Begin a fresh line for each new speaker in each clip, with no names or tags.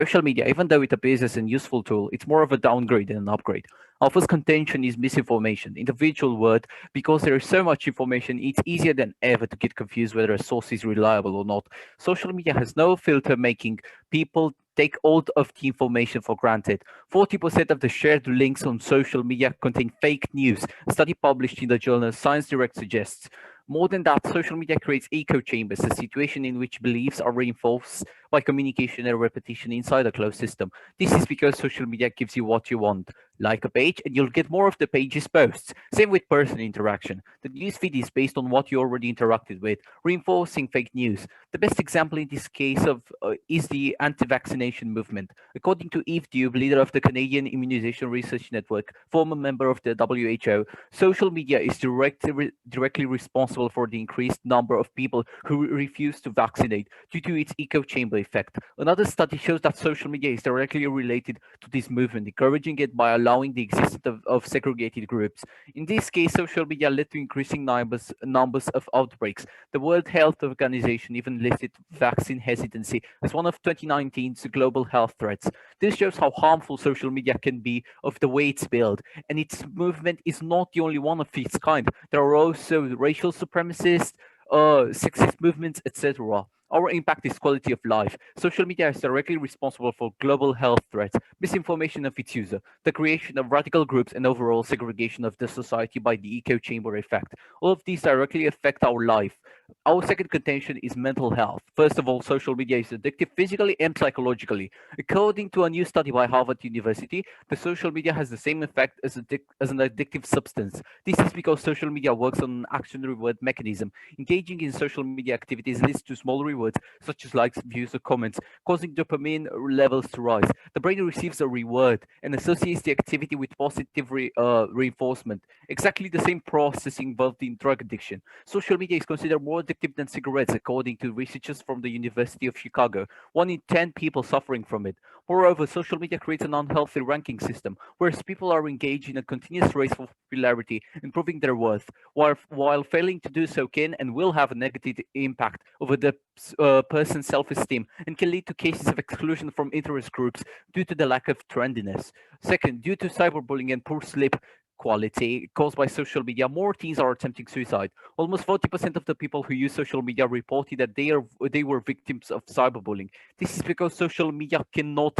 Social media, even though it appears as a useful tool, it's more of a downgrade than an upgrade. Our first contention is misinformation. In the virtual world, because there is so much information, it's easier than ever to get confused whether a source is reliable or not. Social media has no filter, making people take all of the information for granted. 40% of the shared links on social media contain fake news. A study published in the journal Science Direct suggests. More than that, social media creates echo chambers, a situation in which beliefs are reinforced by communication and repetition inside a closed system. This is because social media gives you what you want. Like a page, and you'll get more of the page's posts. Same with person interaction. The newsfeed is based on what you already interacted with, reinforcing fake news. The best example in this case is the anti-vaccination movement. According to Eve Dube, leader of the Canadian Immunization Research Network, former member of the WHO, social media is directly responsible for the increased number of people who refuse to vaccinate due to its echo chamber effect. Another study shows that social media is directly related to this movement, encouraging it by allowing the existence of segregated groups. In this case, social media led to increasing numbers of outbreaks. The World Health Organization even listed vaccine hesitancy as one of 2019's global health threats. This shows how harmful social media can be of the way it's built, and its movement is not the only one of its kind. There are also racial supremacists, sexist movements, etc. Our impact is quality of life. Social media is directly responsible for global health threats, misinformation of its user, the creation of radical groups, and overall segregation of the society by the echo chamber effect. All of these directly affect our life. Our second contention is mental health. First of all, social media is addictive physically and psychologically. According to a new study by Harvard University, the social media has the same effect as an addictive substance. This is because social media works on an action reward mechanism. Engaging in social media activities leads to small rewards, such as likes, views, or comments, causing dopamine levels to rise. The brain receives a reward and associates the activity with positive reinforcement, exactly the same process involved in drug addiction. Social media is considered more addictive than cigarettes, according to researchers from the University of Chicago. 1 in 10 people suffering from it. Moreover, social media creates an unhealthy ranking system, whereas people are engaged in a continuous race for popularity and proving their worth, while failing to do so can and will have a negative impact over the person's self-esteem and can lead to cases of exclusion from interest groups due to the lack of trendiness. Second, due to cyberbullying and poor sleep quality caused by social media, more teens are attempting suicide. Almost 40% of the people who use social media reported that they were victims of cyberbullying. This is because social media cannot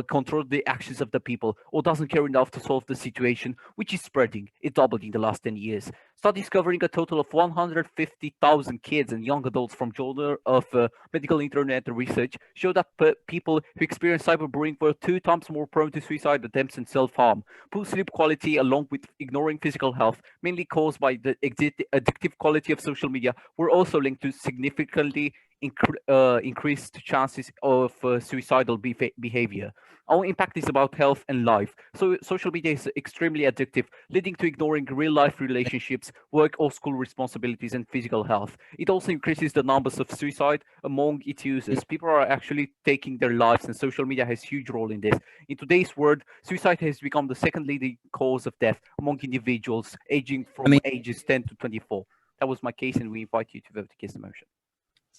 control the actions of the people or doesn't care enough to solve the situation, which is spreading. It doubled in the last 10 years. Studies covering a total of 150,000 kids and young adults from Journal of Medical Internet Research show that people who experience cyberbullying were 2 times more prone to suicide attempts and self-harm. Poor sleep quality, along with ignoring physical health, mainly caused by the addictive quality of social media, were also linked to significantly increased chances of suicidal behavior. Our impact is about health and life. So social media is extremely addictive, leading to ignoring real life relationships, work or school responsibilities, and physical health. It also increases the numbers of suicide among its users. People are actually taking their lives, and social media has a huge role in this. In today's world, suicide has become the second leading cause of death among individuals aging from ages 10 to 24. That was my case, and we invite you to vote against the motion.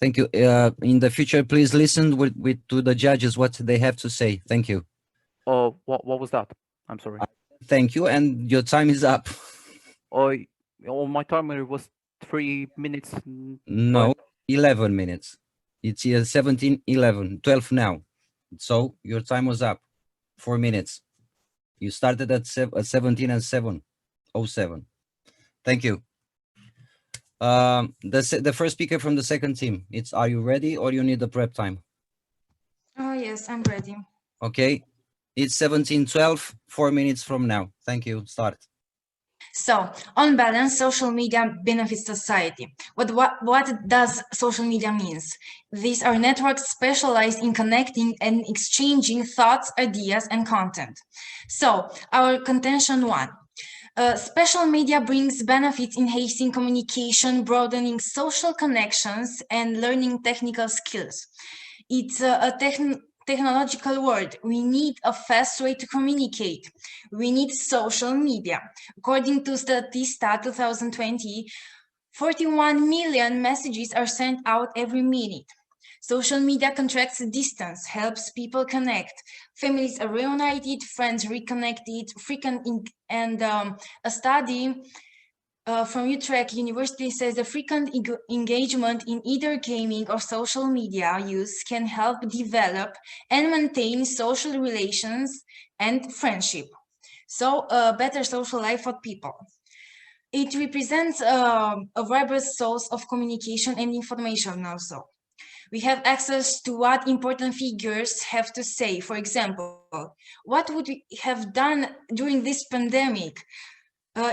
Thank you. In the future, please listen to the judges what they have to say. Thank you.
What was that? I'm sorry.
Thank you, and your time is up.
My timer was 3 minutes.
No, 11 minutes. It's 17, 11, 12 now. So your time was up. 4 minutes. You started at 17 and 7:07. Thank you. The first speaker from the second team. Are you ready or you need the prep time?
Oh, yes, I'm ready.
Okay. It's 17:12, 4 minutes from now. Thank you. Start.
So, on balance, social media benefits society. What does social media means? These are networks specialized in connecting and exchanging thoughts, ideas, and content. So, our contention 1. Social media brings benefits enhancing communication, broadening social connections, and learning technical skills. It's a technological world. We need a fast way to communicate. We need social media. According to Statista 2020, 41 million messages are sent out every minute. Social media contracts distance, helps people connect. Families are reunited, friends reconnected, a study from Utrecht University says the frequent engagement in either gaming or social media use can help develop and maintain social relations and friendship. So a better social life for people. It represents a vibrant source of communication and information also. We have access to what important figures have to say. For example, what would we have done during this pandemic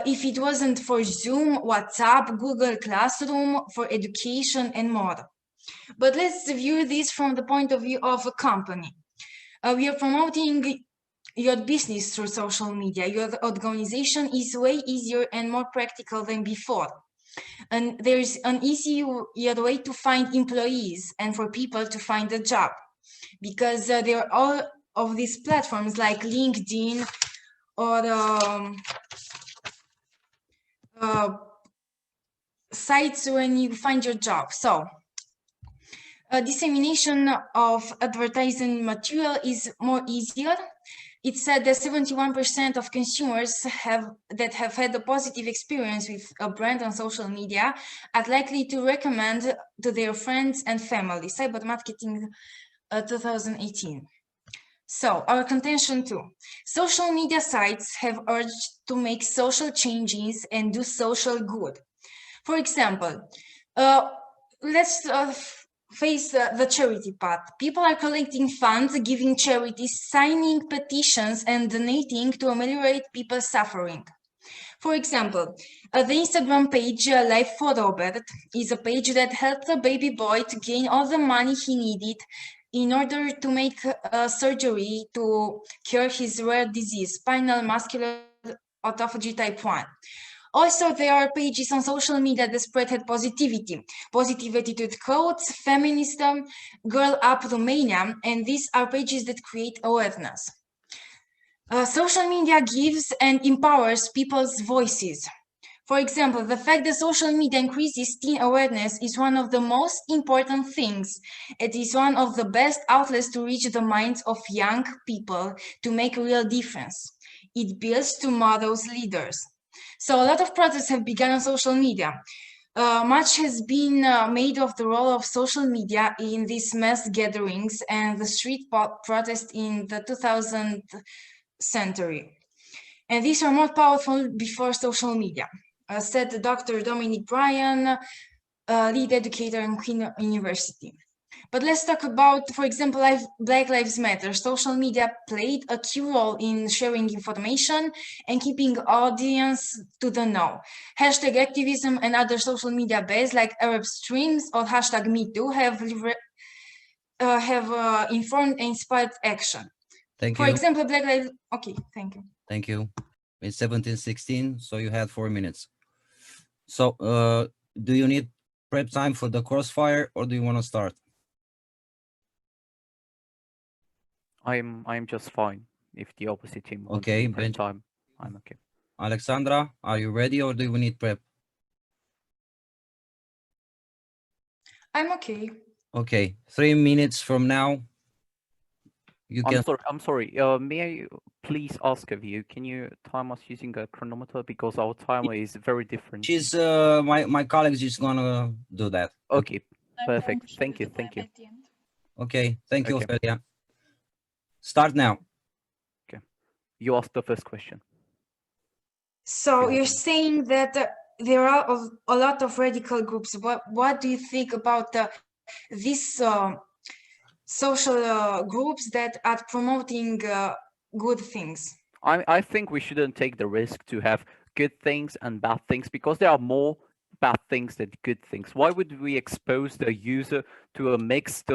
if it wasn't for Zoom, WhatsApp, Google Classroom, for education and more? But let's view this from the point of view of a company. We are promoting your business through social media. Your organization is way easier and more practical than before. And there's an easier way to find employees and for people to find a job, because there are all of these platforms like LinkedIn or sites when you find your job. So dissemination of advertising material is more easier. It said that 71% of consumers that have had a positive experience with a brand on social media are likely to recommend to their friends and family. Cyber Marketing 2018. So our contention too. Social media sites have urged to make social changes and do social good. For example, let's face the charity part. People are collecting funds, giving charities, signing petitions, and donating to ameliorate people's suffering. For example, the Instagram page Life for Robert is a page that helped a baby boy to gain all the money he needed in order to make surgery to cure his rare disease, spinal muscular autophagy type 1. Also, there are pages on social media that spread positivity, positive attitude quotes, feminism, Girl Up Romania, and these are pages that create awareness. Social media gives and empowers people's voices. For example, the fact that social media increases teen awareness is one of the most important things. It is one of the best outlets to reach the minds of young people to make a real difference. It builds tomorrow's leaders. So a lot of protests have begun on social media. Much has been made of the role of social media in these mass gatherings and the street protest in the 2000th century. And these are more powerful before social media, said Dr. Dominic Bryan, lead educator in Queen University. But let's talk about, for example, Black Lives Matter. Social media played a key role in sharing information and keeping audience to the know. Hashtag activism and other social media bases like Arab Streams or hashtag MeToo have informed and inspired action.
Thank
For
you.
example, Black Lives. Okay, thank you.
Thank you. It's 17:16, so you had 4 minutes. So, do you need prep time for the crossfire, or do you want to start?
I'm just fine. If the opposite team wants
Okay,
to prep time, I'm okay.
Alexandra, are you ready, or do you need prep?
I'm okay.
Okay, 3 minutes from now, you can.
I'm sorry. May I please ask of you? Can you time us using a chronometer, because our timer is very different.
She's my colleague's just gonna do that.
Okay, perfect. Thank you. Thank you.
Okay, thank you,
Okay.
Ofelia. Start now.
You asked the first question.
So you're saying that there are a lot of radical groups. What do you think about these social groups that are promoting good things?
I think we shouldn't take the risk to have good things and bad things, because there are more bad things than good things. Why would we expose the user to a mixed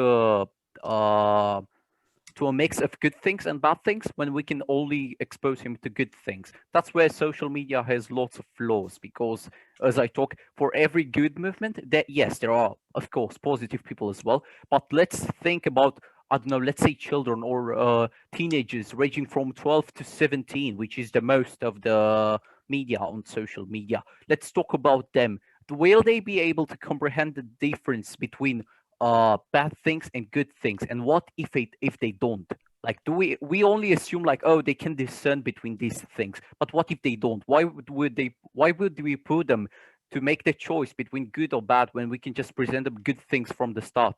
of good things and bad things when we can only expose him to good things? That's where social media has lots of flaws, because as I talk, for every good movement, yes, there are of course positive people as well, but let's think about, I don't know, let's say children or teenagers ranging from 12 to 17, which is the most of the media on social media. Let's talk about them. Will they be able to comprehend the difference between bad things and good things, and what if they don't? Like, do we only assume like, oh, they can discern between these things, but what if they don't? Why would we put them to make the choice between good or bad when we can just present them good things from the start?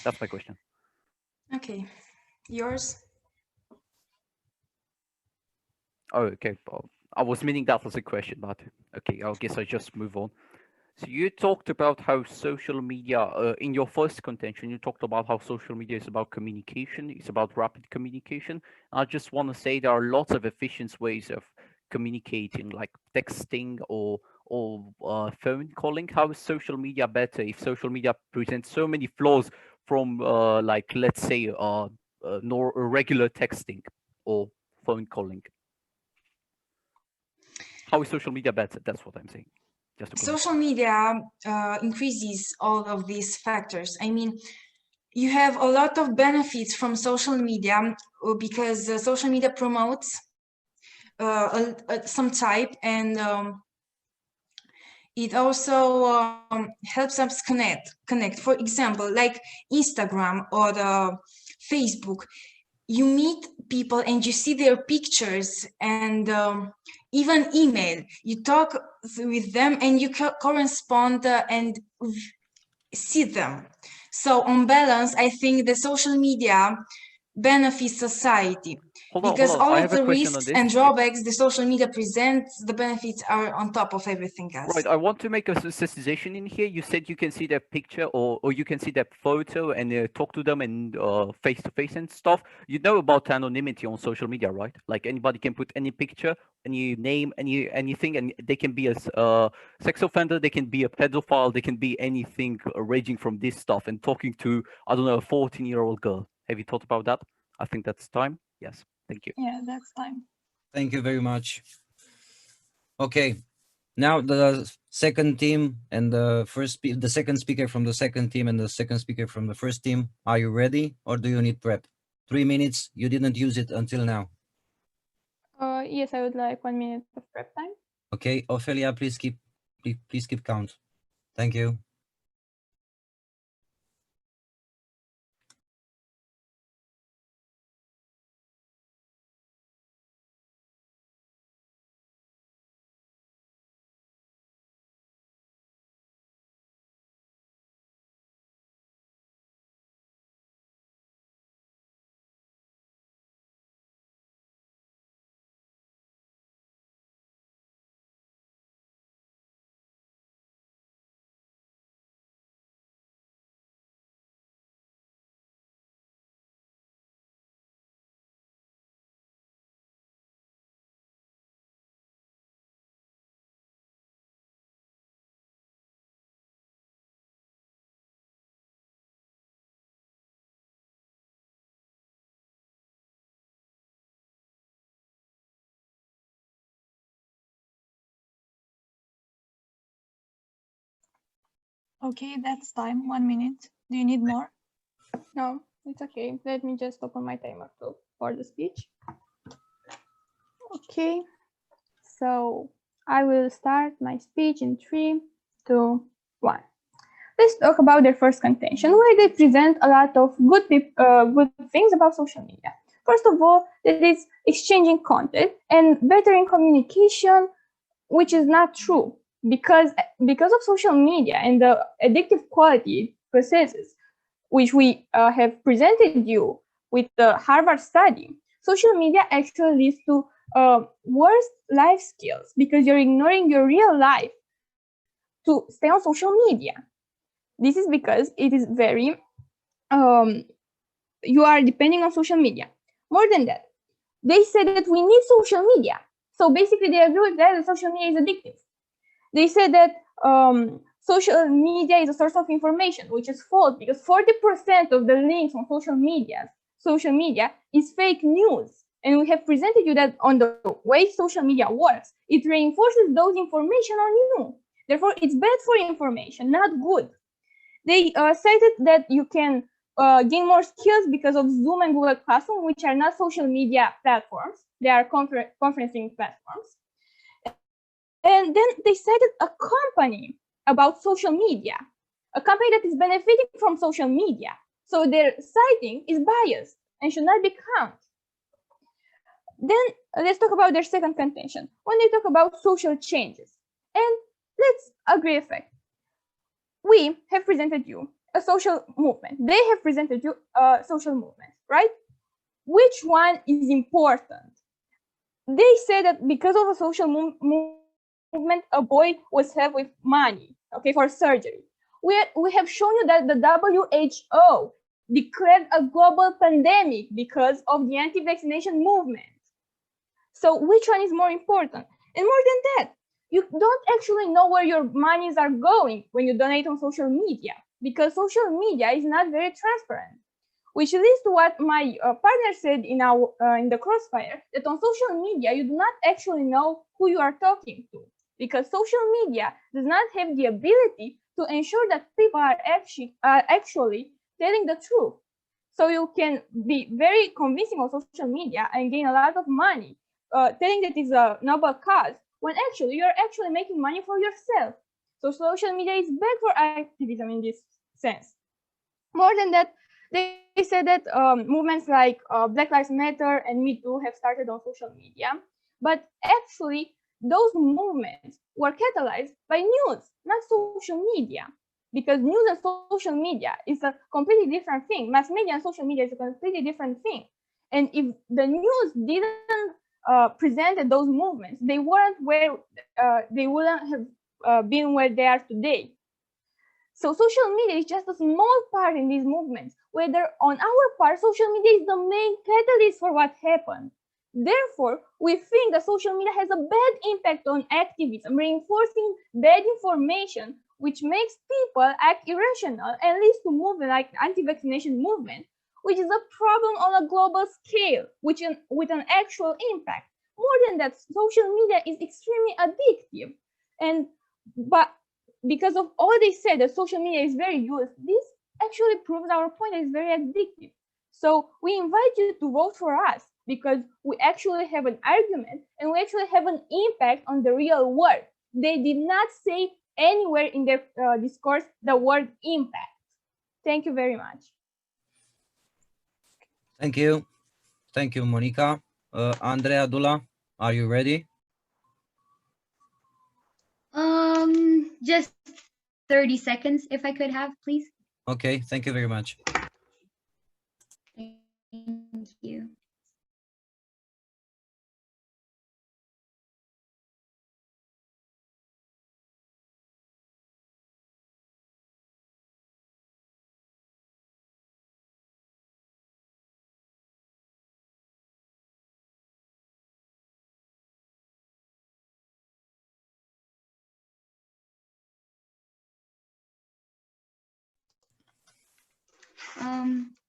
That's my question.
Okay, yours?
Oh, okay. Well, I was meaning that was a question, but okay, I guess I just move on. So you talked about how social media, in your first contention, you talked about how social media is about communication, it's about rapid communication. I just want to say there are lots of efficient ways of communicating, like texting or phone calling. How is social media better if social media presents so many flaws from, like, let's say, regular texting or phone calling? How is social media better? That's what I'm saying. Just to
Social media increases all of these factors. I mean, you have a lot of benefits from social media because social media promotes some type, and it also helps us connect. For example, like Instagram or Facebook, you meet people and you see their pictures, and even email, you talk with them and you correspond and see them. So on balance, I think the social media benefits society. Because all of the risks and drawbacks the social media presents, the benefits are on top of everything else.
Right, I want to make a suggestion in here. You said you can see their picture or you can see their photo and talk to them and face to face and stuff. You know about anonymity on social media, right? Like anybody can put any picture, any name, anything, and they can be a sex offender, they can be a pedophile, they can be anything ranging from this stuff and talking to, I don't know, a 14-year-old girl. Have you thought about that? I think that's time. Yes, thank you.
Yeah, that's time.
Thank you very much. Okay, now the second team and the second speaker from the second team and the second speaker from the first team. Are you ready or do you need prep? 3 minutes. You didn't use it until now.
Yes, I would like 1 minute of prep time.
Okay, Ofelia, please keep count. Thank you.
Okay, that's time. 1 minute. Do you need more?
No, it's okay. Let me just open my timer for the speech. Okay, so I will start my speech in 3, 2, 1. Let's talk about their first contention, where they present a lot of good things about social media. First of all, that is exchanging content and better in communication, which is not true because of social media and the addictive quality it possesses, which we have presented you with the Harvard study. Social media actually leads to worse life skills because you're ignoring your real life to stay on social media. This is because it is very, you are depending on social media. More than that, they say that we need social media. So basically they agree with that social media is addictive. They say that social media is a source of information, which is false because 40% of the links on social media is fake news. And we have presented you that on the way social media works, it reinforces those information on you. Therefore, it's bad for information, not good. They cited that you can gain more skills because of Zoom and Google Classroom, which are not social media platforms. They are conferencing platforms. And then they cited a company about social media, a company that is benefiting from social media. So their citing is biased and should not be counted. Then let's talk about their second contention, when they talk about social changes. And let's agree a fact. We have presented you a social movement. They have presented you a social movement, right? Which one is important? They say that because of a social movement, a boy was helped with money, okay, for surgery. We have shown you that the WHO declared a global pandemic because of the anti-vaccination movement. So which one is more important? And more than that, you don't actually know where your monies are going when you donate on social media, because social media is not very transparent. Which leads to what my partner said in the crossfire, that on social media, you do not actually know who you are talking to, because social media does not have the ability to ensure that people are actually telling the truth. So you can be very convincing on social media and gain a lot of money, telling that it's a noble cause, when actually you're actually making money for yourself. So social media is bad for activism in this sense. More than that, they said that movements like Black Lives Matter and Me Too have started on social media, but actually those movements were catalyzed by news, not social media, because news and social media is a completely different thing. Mass media and social media is a completely different thing. And if the news didn't present those movements, they weren't where they wouldn't have been where they are today. So social media is just a small part in these movements, whether on our part, social media is the main catalyst for what happened. Therefore, we think that social media has a bad impact on activism, reinforcing bad information, which makes people act irrational and leads to movement like anti-vaccination movement, which is a problem on a global scale, with an actual impact. More than that, social media is extremely addictive. But because of all they said that social media is very used, this actually proves our point that it's very addictive. So we invite you to vote for us, because we actually have an argument and we actually have an impact on the real world. They did not say anywhere in their discourse the word impact. Thank you very much.
Thank you. Thank you, Monica. Andreea, Dula, are you ready?
Just 30 seconds, if I could have, please.
Okay, thank you very much.
Thank you.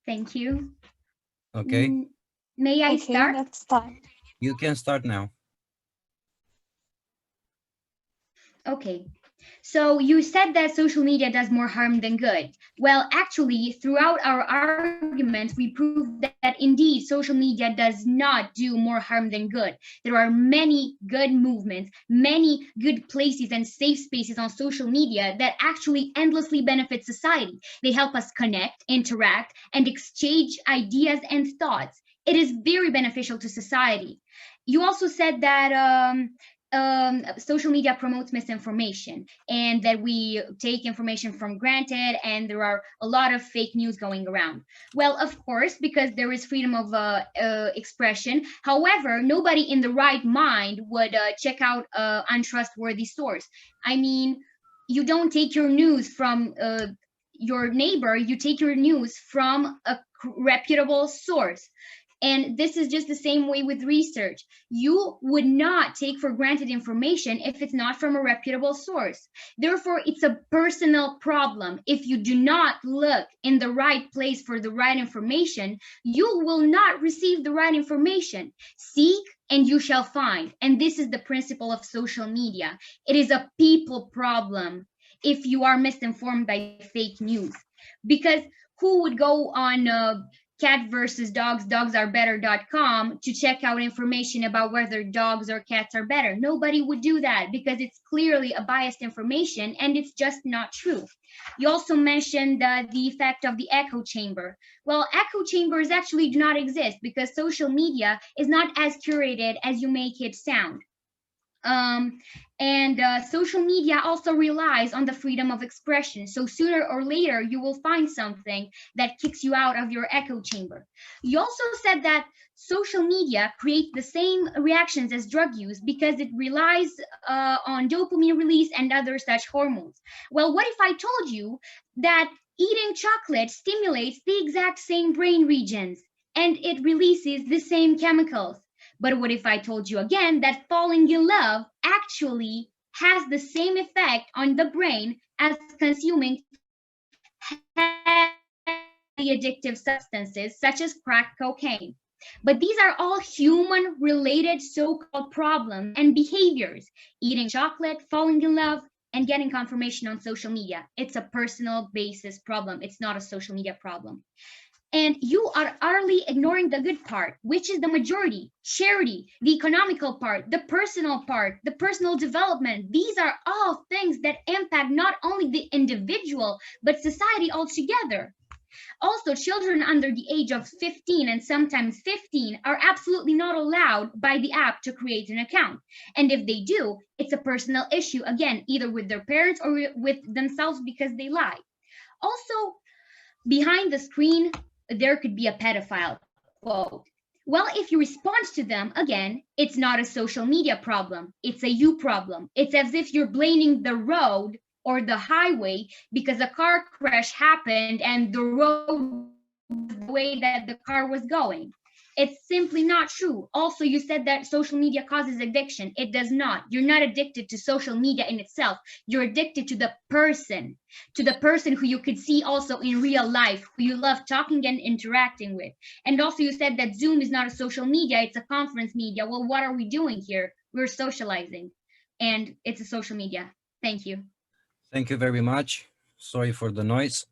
Thank you.
Okay,
May I
Okay,
start?
let's start.
you can start now.
Okay. So you said that social media does more harm than good. Well, actually, throughout our arguments, we proved that indeed social media does not do more harm than good. There are many good movements, many good places and safe spaces on social media that actually endlessly benefit society. They help us connect, interact, and exchange ideas and thoughts. It is very beneficial to society. You also said that social media promotes misinformation and that we take information for granted and there are a lot of fake news going around. Well, of course, because there is freedom of expression. However, nobody in the right mind would check out an untrustworthy source. I mean, you don't take your news from your neighbor, you take your news from a reputable source. And this is just the same way with research. You would not take for granted information if it's not from a reputable source. Therefore, it's a personal problem. If you do not look in the right place for the right information, you will not receive the right information. Seek and you shall find. And this is the principle of social media. It is a people problem if you are misinformed by fake news. Because who would go on cat versus dogs, dogsAreBetter.com to check out information about whether dogs or cats are better. Nobody would do that because it's clearly a biased information and it's just not true. You also mentioned the effect of the echo chamber. Well, echo chambers actually do not exist because social media is not as curated as you make it sound. Social media also relies on the freedom of expression. So sooner or later, you will find something that kicks you out of your echo chamber. You also said that social media creates the same reactions as drug use because it relies on dopamine release and other such hormones. Well, what if I told you that eating chocolate stimulates the exact same brain regions and it releases the same chemicals? But what if I told you again that falling in love actually has the same effect on the brain as consuming addictive substances such as crack cocaine? But these are all human-related so-called problems and behaviors. Eating chocolate, falling in love, and getting confirmation on social media. It's a personal basis problem. It's not a social media problem. And you are utterly ignoring the good part, which is the majority, charity, the economical part, the personal development. These are all things that impact not only the individual, but society altogether. Also, children under the age of 15 and sometimes 15 are absolutely not allowed by the app to create an account. And if they do, it's a personal issue, again, either with their parents or with themselves because they lie. Also, behind the screen, there could be a pedophile, quote. Well, if you respond to them, again, it's not a social media problem. It's a you problem. It's as if you're blaming the road or the highway because a car crash happened and the road was the way that the car was going. It's simply not true. Also, you said that social media causes addiction. It does not. You're not addicted to social media in itself. You're addicted to the person who you could see also in real life, who you love talking and interacting with. And also you said that Zoom is not a social media, it's a conference media. Well, what are we doing here? We're socializing and it's a social media. Thank you.
Thank you very much. Sorry for the noise.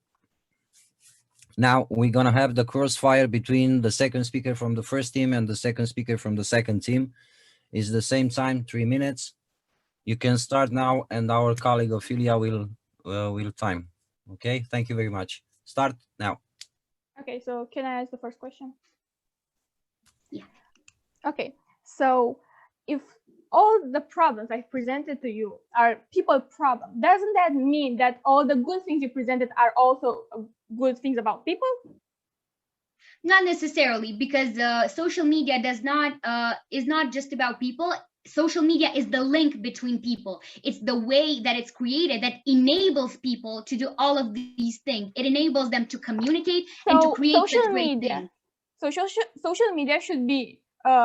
Now we're gonna have the crossfire between the second speaker from the first team and the second speaker from the second team. It's the same time, 3 minutes. You can start now, and our colleague Ofelia will time. Okay, thank you very much. Start now.
Okay, so can I ask the first question?
Yeah.
Okay, so if all the problems I presented to you are people problems, doesn't that mean that all the good things you presented are also good things about people?
Not necessarily, because social media is not just about people. Social media is the link between people. It's the way that it's created that enables people to do all of these things. It enables them to communicate and to create
social
great
media.
things.
So social media should be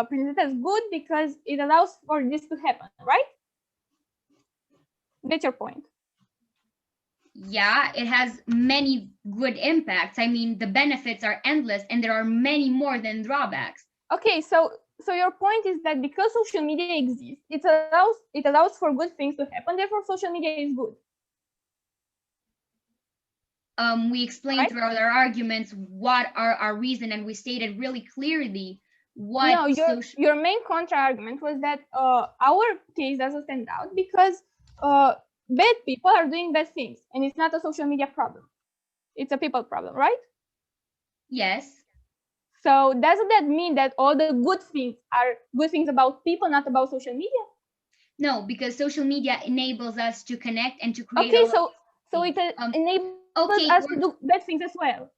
presented as good because it allows for this to happen, right? That's your point.
Yeah, it has many good impacts. I mean, the benefits are endless and there are many more than drawbacks.
Okay, so your point is that because social media exists, it allows for good things to happen, therefore social media is good.
We explained throughout our arguments what are our reason, and we stated really clearly what.
No, your main counter argument was that our case doesn't stand out because bad people are doing bad things, and it's not a social media problem. It's a people problem, right?
Yes.
So doesn't that mean that all the good things are good things about people, not about social media?
No, because social media enables us to connect and to create.
Okay, so it enables us to do bad things as well.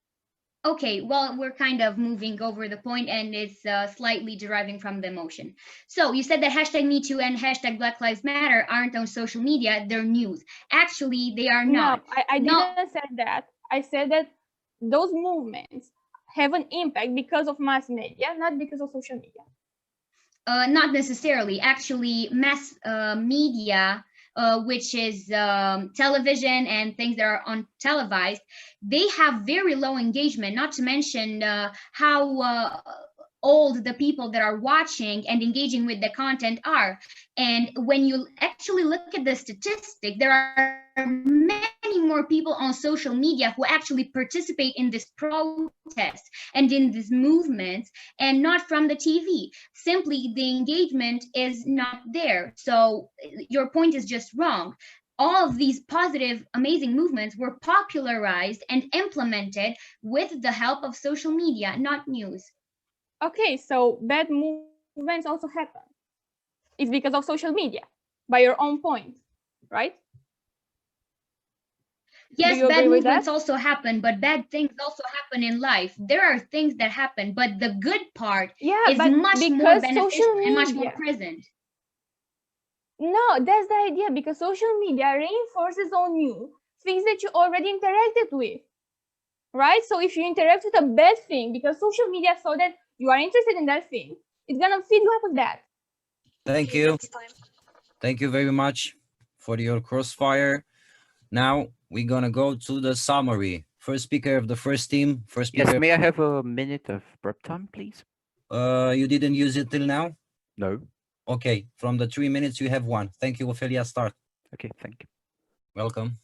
Okay, well, we're kind of moving over the point and it's slightly deriving from the emotion. So you said that #MeToo and #Black Lives Matter aren't on social media, they're news. Actually, they are not.
No, I didn't say that. I said that those movements have an impact because of mass media, not because of social media.
Not necessarily. Actually, mass media, which is television and things that are on televised, they have very low engagement, not to mention how old the people that are watching and engaging with the content are. And when you actually look at the statistic, there are many more people on social media who actually participate in this protest and in this movement, and not from the TV. Simply, the engagement is not there. So your point is just wrong. All of these positive, amazing movements were popularized and implemented with the help of social media, not news.
Okay, so bad movements also happen. It's because of social media, by your own point, right?
Yes,
you
bad
agree with
movements
that?
also happen, but bad things also happen in life. There are things that happen, but the good part
Yeah,
is
but
much more
because
beneficial
social
and much more
media.
present.
No, that's the idea, because social media reinforces on you things that you already interacted with, right? So if you interact with a bad thing because social media saw that you are interested in that thing, it's gonna feed you up with that.
Thank you. Thank you very much for your crossfire. Now we're gonna go to the summary. First speaker of the first team. First speaker.
Yes, may I have a minute of prep time, please?
You didn't use it till now?
No.
Okay, from the 3 minutes you have one. Thank you, Ofelia. Start.
Okay, thank you.
Welcome.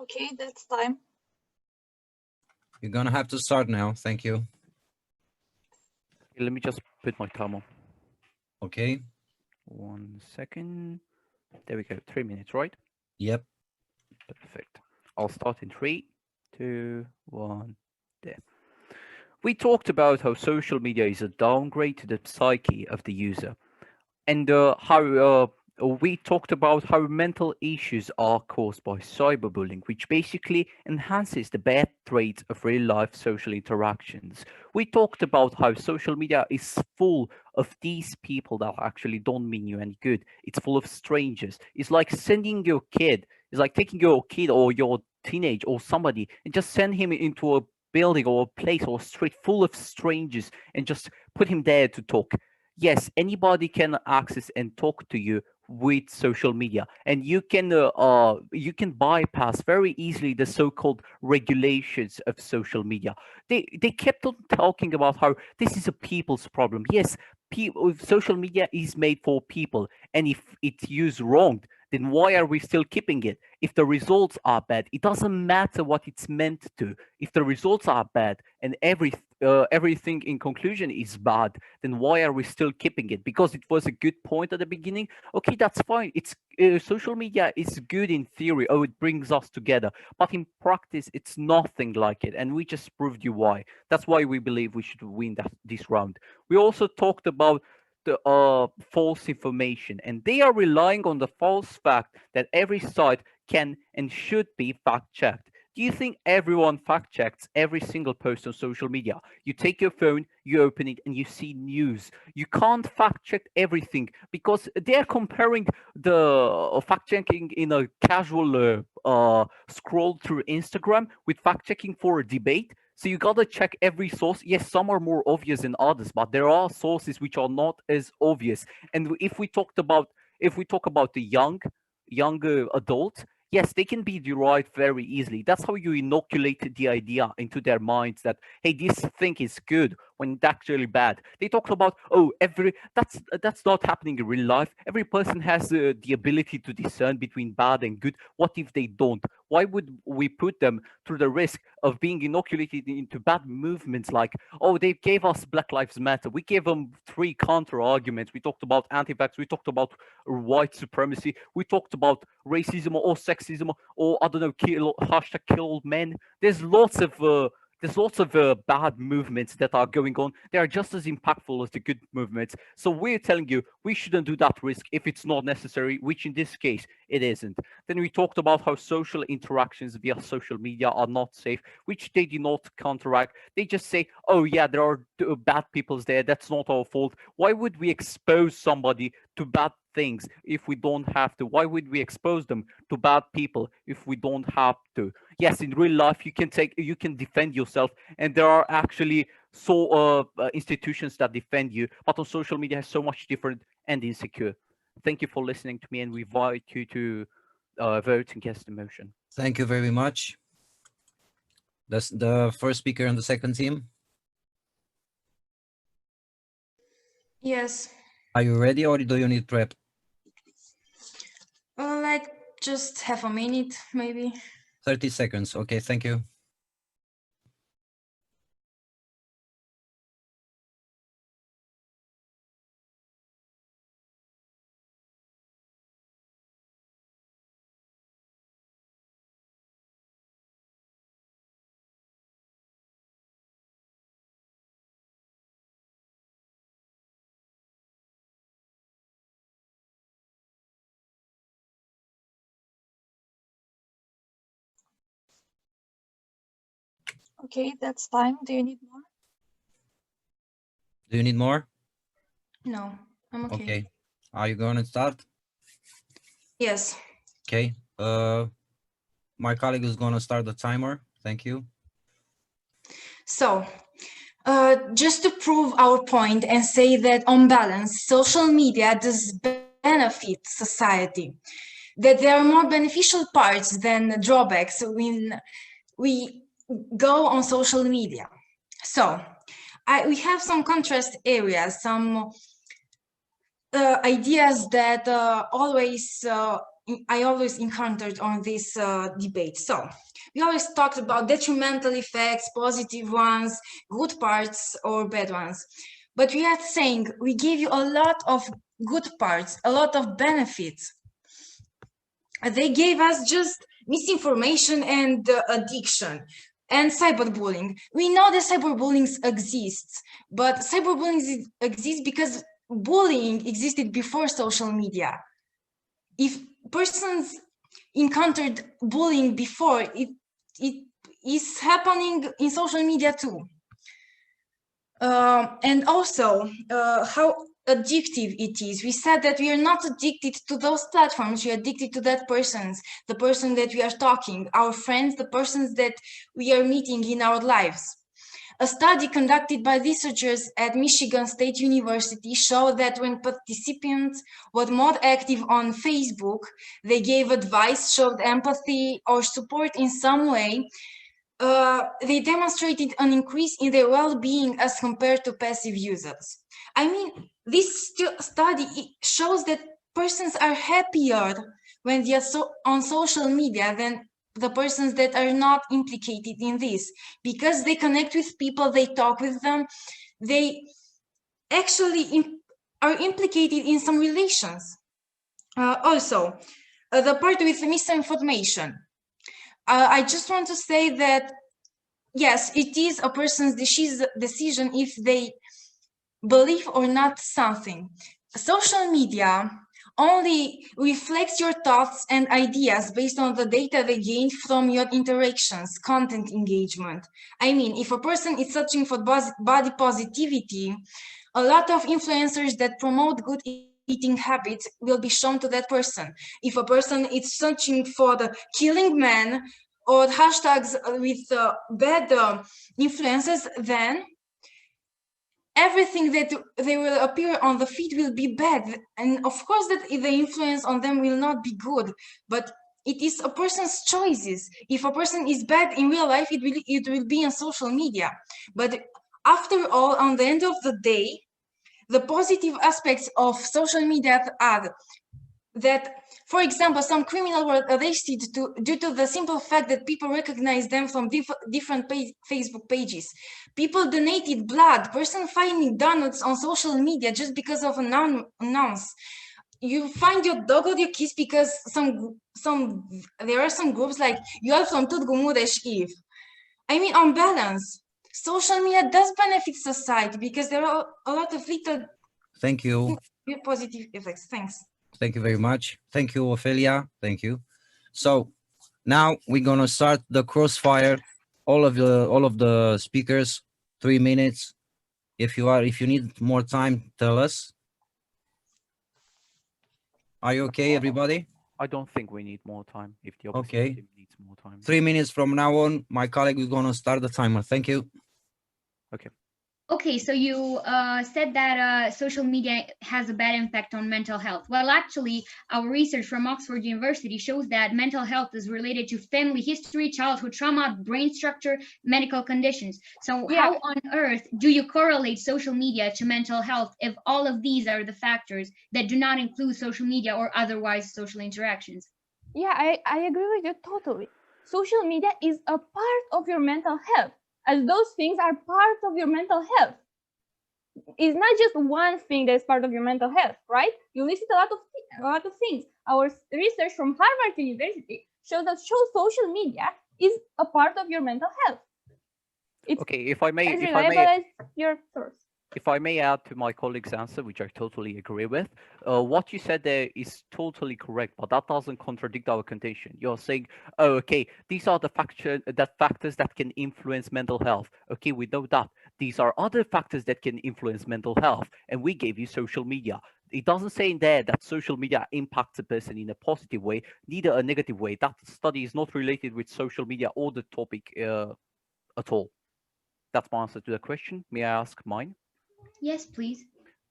Okay, that's time.
You're gonna have to start now. Thank you.
Okay, let me just put my time on.
Okay.
1 second. There we go. 3 minutes, right?
Yep.
Perfect. I'll start in 3, 2, 1. There. We talked about how social media is a downgrade to the psyche of the user, and how we talked about how mental issues are caused by cyberbullying, which basically enhances the bad traits of real life social interactions. We talked about how social media is full of these people that actually don't mean you any good. It's full of strangers. It's like sending your kid, it's like taking your kid or your teenage or somebody and just send him into a building or a place or a street full of strangers and just put him there to talk. Yes, anybody can access and talk to you with social media, and you can bypass very easily the so-called regulations of social media. They kept on talking about how this is a people's problem. Yes, social media is made for people, and if it's used wrong, then why are we still keeping it? If the results are bad, it doesn't matter what it's meant to. If the results are bad and everything in conclusion is bad, then why are we still keeping it? Because it was a good point at the beginning. Okay, that's fine. It's social media is good in theory. Oh, it brings us together, but in practice, it's nothing like it, and we just proved you why. That's why we believe we should win this round. We also talked about the false information, and they are relying on the false fact that every site can and should be fact checked. Do you think everyone fact checks every single post on social media? You take your phone, you open it, and you see news. You can't fact check everything because they're comparing the fact checking in a casual scroll through Instagram with fact checking for a debate. So you gotta check every source. Yes, some are more obvious than others, but there are sources which are not as obvious. And if we talk about the younger adults, yes, they can be derived very easily. That's how you inoculate the idea into their minds that, hey, this thing is good. when it's actually bad. They talked about, oh, that's not happening in real life. Every person has the ability to discern between bad and good. What if they don't? Why would we put them through the risk of being inoculated into bad movements like, oh, they gave us Black Lives Matter. We gave them 3 counter arguments. We talked about anti-vax. We talked about white supremacy. We talked about racism or sexism or, I don't know, #kill men. There's lots of bad movements that are going on. They are just as impactful as the good movements. So we're telling you, we shouldn't do that risk if it's not necessary, which in this case, it isn't. Then we talked about how social interactions via social media are not safe, which they do not counteract. They just say, oh yeah, there are bad people there. That's not our fault. Why would we expose somebody to bad things if we don't have to? Why would we expose them to bad people if we don't have to? Yes, in real life you can defend yourself, and there are actually institutions that defend you, but on social media it's so much different and insecure. Thank you for listening to me, and we invite you to vote against the motion.
Thank you very much. That's the first speaker on the second team.
Yes.
Are you ready, or do you need prep?
Like just half a minute, maybe.
30 seconds. Okay, thank you.
Okay, that's time. Do you need more?
Do you need more?
No, I'm okay.
Okay. Are you going to start?
Yes.
Okay. My colleague is going to start the timer. Thank you.
So, just to prove our point and say that on balance, social media does benefit society, that there are more beneficial parts than drawbacks when we go on social media. So, we have some contrast areas, some ideas that I always encountered on this debate. So we always talked about detrimental effects, positive ones, good parts or bad ones. But we are saying we give you a lot of good parts, a lot of benefits. They gave us just misinformation and addiction and cyberbullying. We know that cyberbullying exists, but cyberbullying exists because bullying existed before social media. If persons encountered bullying before, it is happening in social media too. And also how addictive it is. We said that we are not addicted to those platforms, we are addicted to that persons, the person that we are talking, our friends, the persons that we are meeting in our lives. A study conducted by researchers at Michigan State University showed that when participants were more active on Facebook, they gave advice, showed empathy or support in some way, they demonstrated an increase in their well-being as compared to passive users. I mean, this study shows that persons are happier when they are on social media than the persons that are not implicated in this, because they connect with people, they talk with them, they actually are implicated in some relations. Also, the part with misinformation. I just want to say that, yes, it is a person's decision if they believe or not something. Social media only reflects your thoughts and ideas based on the data they gained from your interactions, content engagement. I mean, if a person is searching for body positivity, a lot of influencers that promote good eating habits will be shown to that person. If a person is searching for the killing men or hashtags with bad influences, then everything that they will appear on the feed will be bad. And of course that the influence on them will not be good, but it is a person's choices. If a person is bad in real life, it will be on social media. But After all, on the end of the day, the positive aspects of social media are that, for example, some criminals were arrested due to the simple fact that people recognize them from different Facebook pages. People donated blood, person finding donuts on social media just because of an announce. You find your dog or your kids because there are some groups like you are from Târgu, Mureș, Eve. I mean, on balance, social media does benefit society because there are a lot of little
Thank you.
positive effects. Thanks.
Thank you very much. Thank you, Ofelia. Thank you. So now we're gonna start the crossfire. All of the speakers, 3 minutes. If you need more time, tell us. Are you okay, everybody?
I don't think we need more time if the opposite
Okay.
team needs more time.
3 minutes from now on, my colleague is gonna start the timer. Thank you.
Okay, so you said that social media has a bad impact on mental health. Well, actually, our research from Oxford University shows that mental health is related to family history, childhood trauma, brain structure, medical conditions. So how on earth do you correlate social media to mental health if all of these are the factors that do not include social media or otherwise social interactions?
Yeah, I agree with you totally. Social media is a part of your mental health, as those things are part of your mental health. It's not just one thing that is part of your mental health, right? You listed a lot of things. Our research from Harvard University shows that social media is a part of your mental health. It's
Okay, if I may,
as reliable as your source.
If I may add to my colleague's answer, which I totally agree with, what you said there is totally correct, but that doesn't contradict our contention. You're saying, oh, okay, these are the factors that can influence mental health. Okay, we know that. These are other factors that can influence mental health, and we gave you social media. It doesn't say in there that social media impacts a person in a positive way, neither a negative way. That study is not related with social media or the topic at all. That's my answer to the question. May I ask mine?
Yes, please.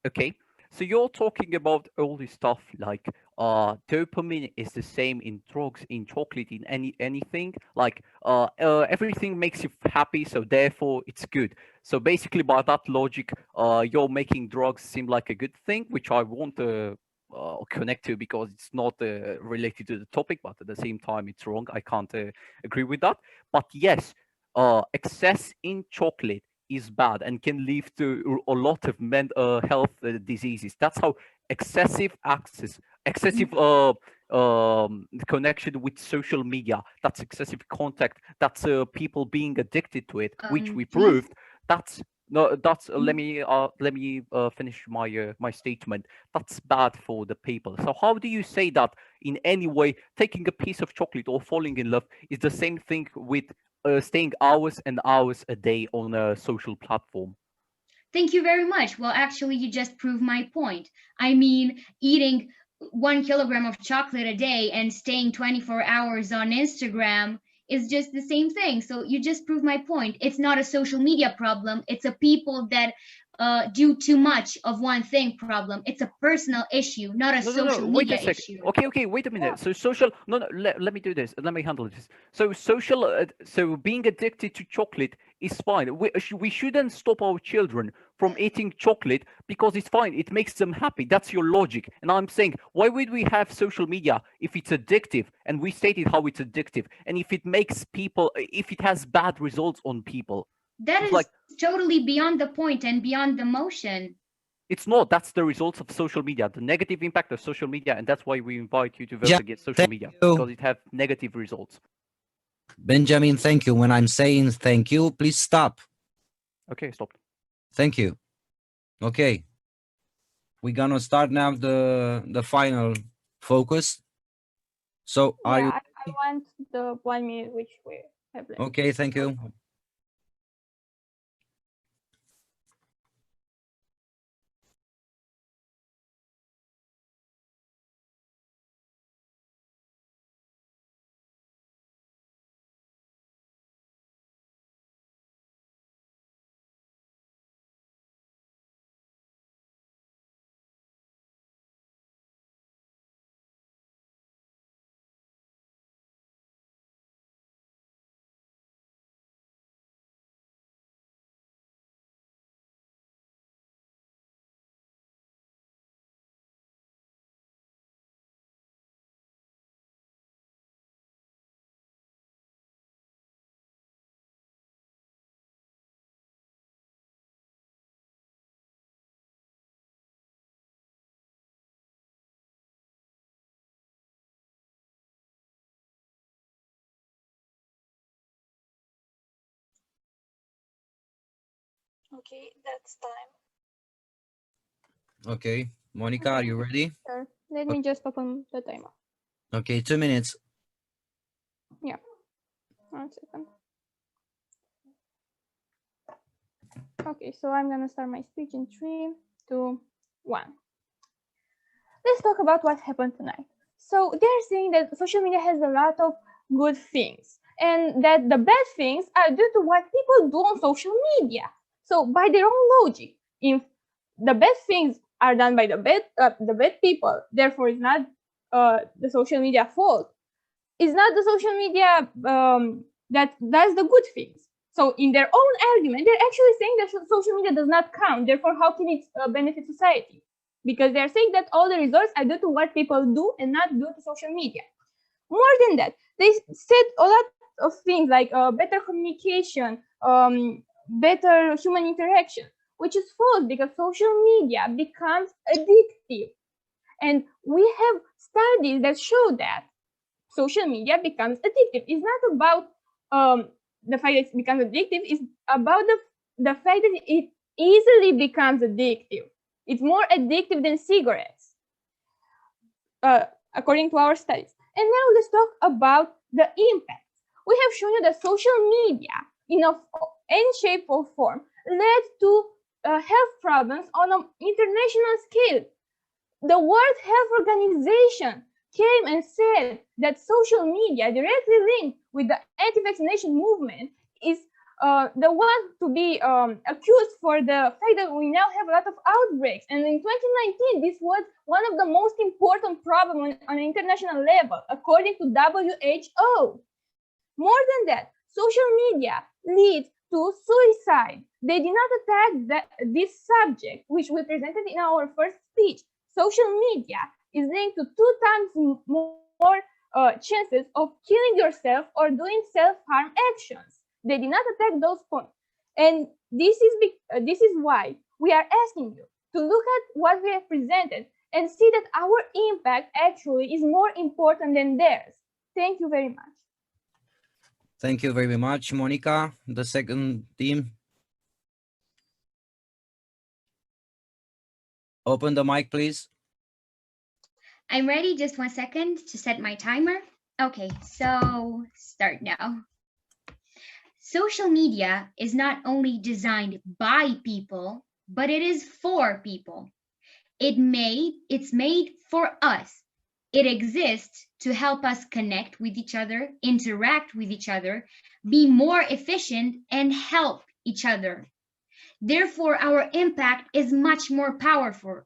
Okay, so you're talking about all this stuff like dopamine is the same in drugs, in chocolate, in anything. Like everything makes you happy, so therefore it's good. So basically, by that logic, you're making drugs seem like a good thing, which I won't connect to because it's not related to the topic. But at the same time, it's wrong. I can't agree with that. But yes, excess in chocolate is bad and can lead to a lot of health diseases. That's how excessive connection with social media, that's excessive contact, that's people being addicted to it, which we proved. That's no, that's let me finish my statement. That's bad for the people. So how do you say that in any way taking a piece of chocolate or falling in love is the same thing with staying hours and hours a day on a social platform?
Thank you very much. Well, actually, you just proved my point. I mean, eating 1 kilogram of chocolate a day and staying 24 hours on Instagram is just the same thing. So you just proved my point. It's not a social media problem. It's a people that do too much of one thing problem. It's a personal issue, not a social media issue.
Okay, wait a minute. So social, let me do this. Let me handle this. So social, so being addicted to chocolate is fine. We shouldn't stop our children from eating chocolate because it's fine. It makes them happy. That's your logic. And I'm saying, why would we have social media if it's addictive? And we stated how it's addictive. And if it makes people, if it has bad results on people.
That is like totally beyond the point and beyond the motion.
It's not. That's the results of social media, the negative impact of social media. And that's why we invite you to vote against social media, because it has negative results.
Benjamin, thank you. When I'm saying thank you, please stop.
Okay, stop.
Thank you. Okay. We're gonna start now the final focus. So are you?
I want the 1 minute which we have left.
Okay, thank you.
Okay, that's time.
Okay, Monica, are you ready?
Sure. Let me just open the timer.
Okay, 2 minutes.
1 second. Okay, so I'm gonna start my speech in 3, 2, 1. Let's talk about what happened tonight. So they're saying that social media has a lot of good things and that the bad things are due to what people do on social media. So by their own logic, if the bad things are done by the bad people, therefore it's not the social media fault. It's not the social media that does the good things. So in their own argument, they're actually saying that social media does not count. Therefore, how can it benefit society? Because they're saying that all the results are due to what people do and not due to social media. More than that, they said a lot of things like better communication, better human interaction, which is false because social media becomes addictive. And we have studies that show that social media becomes addictive. It's not about the fact that it becomes addictive, it's about the fact that it easily becomes addictive. It's more addictive than cigarettes, according to our studies. And now let's talk about the impact. We have shown you that social media, in any shape or form, led to health problems on an international scale. The World Health Organization came and said that social media directly linked with the anti-vaccination movement is the one to be accused for the fact that we now have a lot of outbreaks. And in 2019, this was one of the most important problems on an international level, according to WHO. More than that, social media leads to suicide. They did not attack this subject, which we presented in our first speech. Social media is linked to 2 times more chances of killing yourself or doing self-harm actions. They did not attack those points. And this is why we are asking you to look at what we have presented and see that our impact actually is more important than theirs. Thank you very much.
Thank you very much, Monica. The second team. Open the mic, please.
I'm ready. Just 1 second to set my timer. Okay, so start now. Social media is not only designed by people, but it is for people. It's made for us. It exists to help us connect with each other, interact with each other, be more efficient, and help each other. Therefore, our impact is much more powerful.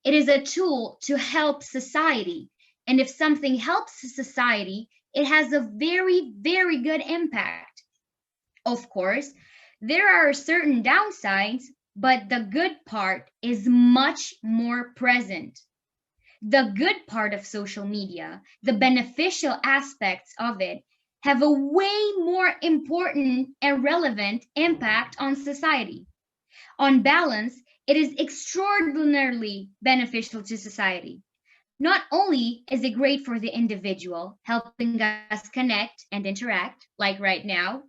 It is a tool to help society. And if something helps society, it has a very, very good impact. Of course, there are certain downsides, but the good part is much more present. The good part of social media, the beneficial aspects of it, have a way more important and relevant impact on society. On balance, it is extraordinarily beneficial to society. Not only is it great for the individual, helping us connect and interact, like right now,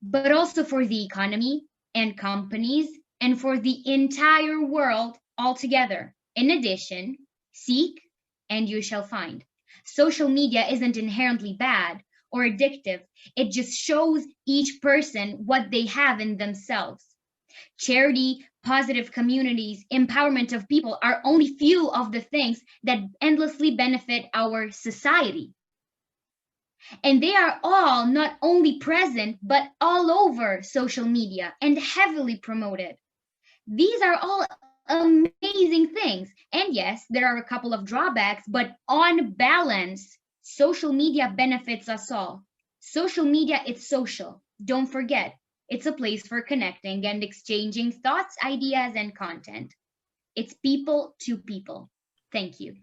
but also for the economy and companies and for the entire world altogether. In addition, seek and you shall find. Social media isn't inherently bad or addictive. It just shows each person what they have in themselves. Charity, positive communities, empowerment of people are only few of the things that endlessly benefit our society. And they are all not only present, but all over social media and heavily promoted. These are all amazing things. And yes, there are a couple of drawbacks, but on balance, social media benefits us all. Social media is social. Don't forget, it's a place for connecting and exchanging thoughts, ideas, and content. It's people to people. Thank you.